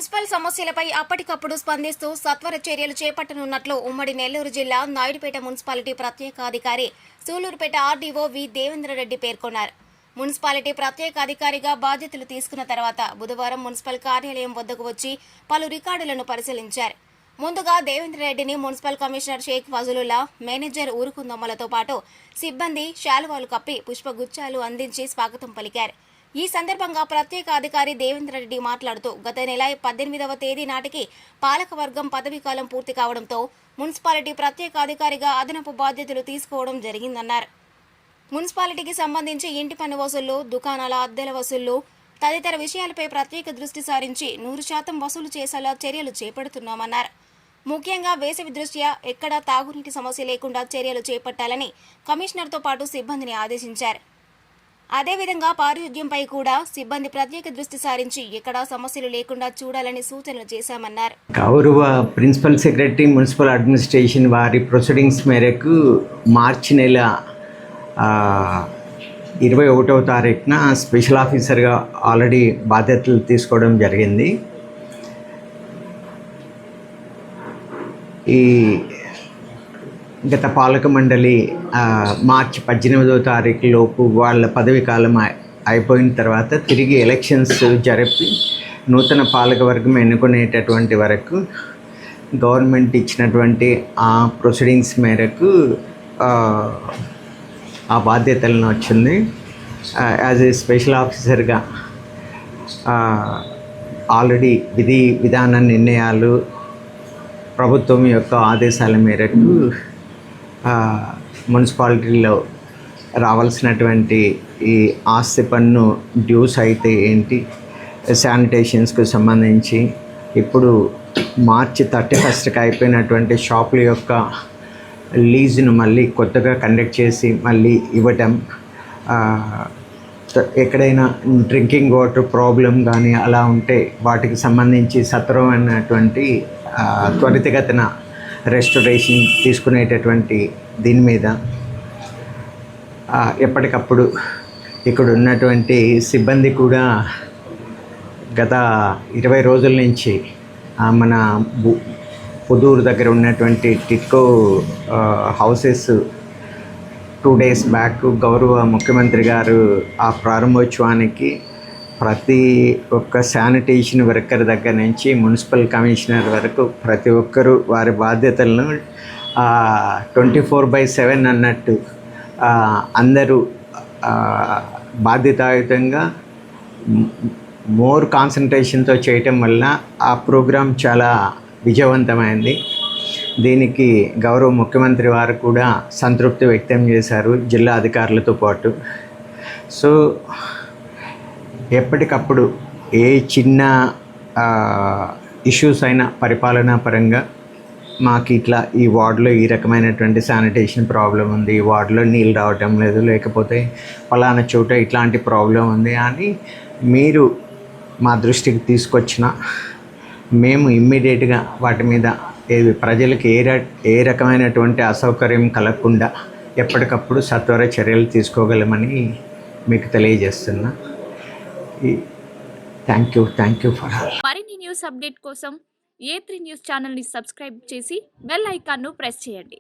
Municipal సమస్యలపై అప్పటికప్పుడు స్పందిస్తూ సత్వర చర్యలు చేపట్టనున్నట్లు ఉమ్మడి నెల్లూరు జిల్లా నాయుడుపేట మున్సిపాలిటీ ప్రత్యేకాధికారి సూలూరుపేట ఆర్డీఓ వి దేవేంద్రరెడ్డి పేర్కొన్నారు. మున్సిపాలిటీ ప్రత్యేక అధికారిగా బాధ్యతలు తీసుకున్న తర్వాత బుధవారం మున్సిపల్ కార్యాలయం వద్దకు వచ్చి పలు రికార్డులను పరిశీలించారు. ముందుగా దేవేంద్రరెడ్డిని municipal commissioner Sheikh Fazalullah, manager ఊరుకుందమ్మలతో పాటు సిబ్బంది శాలువాలు కప్పి పుష్పగుచ్చాలు అందించి స్వాగతం పలికారు. ఈ సందర్భంగా ప్రత్యేక అధికారి దేవేంద్రరెడ్డి మాట్లాడుతూ గత నెల 18వ తేదీ నాటికి పాలకవర్గం పదవీకాలం పూర్తి కావడంతో మున్సిపాలిటీ ప్రత్యేక అధికారిగా అదనపు బాధ్యతలు తీసుకోవడం జరిగిందన్నారు. మున్సిపాలిటీకి సంబంధించి ఇంటి పన్ను వసూళ్లు, దుకాణాల అద్దెల వసూళ్లు తదితర విషయాలపై ప్రత్యేక దృష్టి సారించి 100% వసూలు చేసేలా చర్యలు చేపడుతున్నామన్నారు. ముఖ్యంగా వేసవి దృష్ట్యా ఎక్కడా తాగునీటి సమస్య లేకుండా చర్యలు చేపట్టాలని కమిషనర్తో పాటు సిబ్బందిని ఆదేశించారు. అదేవిధంగా పారిశుద్ధ్యంపై కూడా సిబ్బంది ప్రత్యేక దృష్టి సారించి ఎక్కడా సమస్యలు లేకుండా చూడాలని సూచనలు చేశామన్నారు. గౌరవ ప్రిన్సిపల్ సెక్రటరీ మున్సిపల్ అడ్మినిస్ట్రేషన్ వారి ప్రొసీడింగ్స్ మేరకు మార్చి నెల 21వ తారీఖున స్పెషల్ ఆఫీసర్గా ఆల్రెడీ బాధ్యతలు తీసుకోవడం జరిగింది. ఈ గత పాలక మండలి మార్చి 18వ తారీఖు లోపు వాళ్ళ పదవీ కాలం అయిపోయిన తర్వాత తిరిగి ఎలక్షన్స్ జరిపి నూతన పాలకవర్గం ఎన్నుకునేటటువంటి వరకు గవర్నమెంట్ ఇచ్చినటువంటి ఆ ప్రొసీడింగ్స్ మేరకు ఆ బాధ్యతలను వచ్చింది. యాజ్ ఏ స్పెషల్ ఆఫీసర్గా ఆల్రెడీ విధాన నిర్ణయాలు ప్రభుత్వం యొక్క ఆదేశాల మేరకు మున్సిపాలిటీలో రావాల్సినటువంటి ఈ ఆస్తి పన్ను డ్యూస్ అయితే ఏంటి, శానిటేషన్స్కు సంబంధించి ఇప్పుడు మార్చి 31కి అయిపోయినటువంటి షాపుల యొక్క లీజును మళ్ళీ కొత్తగా కండక్ట్ చేసి మళ్ళీ ఇవ్వటం, ఎక్కడైనా డ్రింకింగ్ వాటర్ ప్రాబ్లం కానీ అలా ఉంటే వాటికి సంబంధించి సత్వరమైనటువంటి త్వరితగతిన రెస్టోరేషన్ తీసుకునేటటువంటి దీని మీద ఎప్పటికప్పుడు ఇక్కడ ఉన్నటువంటి సిబ్బంది కూడా గత 20 రోజుల నుంచి మన పుదూరు దగ్గర ఉన్నటువంటి టిట్కో హౌసెస్ 2 డేస్ బ్యాక్ గౌరవ ముఖ్యమంత్రి గారు ఆ ప్రారంభోత్సవానికి ప్రతి ఒక్క శానిటేషన్ వర్కర్ దగ్గర నుంచి మున్సిపల్ కమిషనర్ వరకు ప్రతి ఒక్కరూ వారి బాధ్యతలను 24/7 అన్నట్టు అందరూ బాధ్యతాయుతంగా మోర్ కాన్సన్ట్రేషన్తో చేయటం వల్ల ఆ ప్రోగ్రాం చాలా విజయవంతమైంది. దీనికి గౌరవ ముఖ్యమంత్రి వారు కూడా సంతృప్తి వ్యక్తం చేశారు జిల్లా అధికారులతో పాటు. సో ఎప్పటికప్పుడు ఏ చిన్న ఇష్యూస్ అయినా పరిపాలనా పరంగా మాకు ఇట్లా ఈ వార్డులో ఈ రకమైనటువంటి శానిటేషన్ ప్రాబ్లం ఉంది, ఈ వార్డులో నీళ్ళు రావటం లేదు, లేకపోతే ఫలానా చోట ఇట్లాంటి ప్రాబ్లం ఉంది అని మీరు మా దృష్టికి తీసుకొచ్చిన మేము ఇమ్మీడియట్గా వాటి మీద ప్రజలకు ఏ రకమైనటువంటి అసౌకర్యం కలగకుండా ఎప్పటికప్పుడు సత్వర చర్యలు తీసుకోగలమని మీకు తెలియజేస్తున్నా. థ్యాంక్ యూ ఫర్ మరిన్ని న్యూస్ అప్డేట్ కోసం A3 న్యూస్ ఛానల్ని సబ్స్క్రైబ్ చేసి బెల్ ఐకాన్ను ప్రెస్ చేయండి.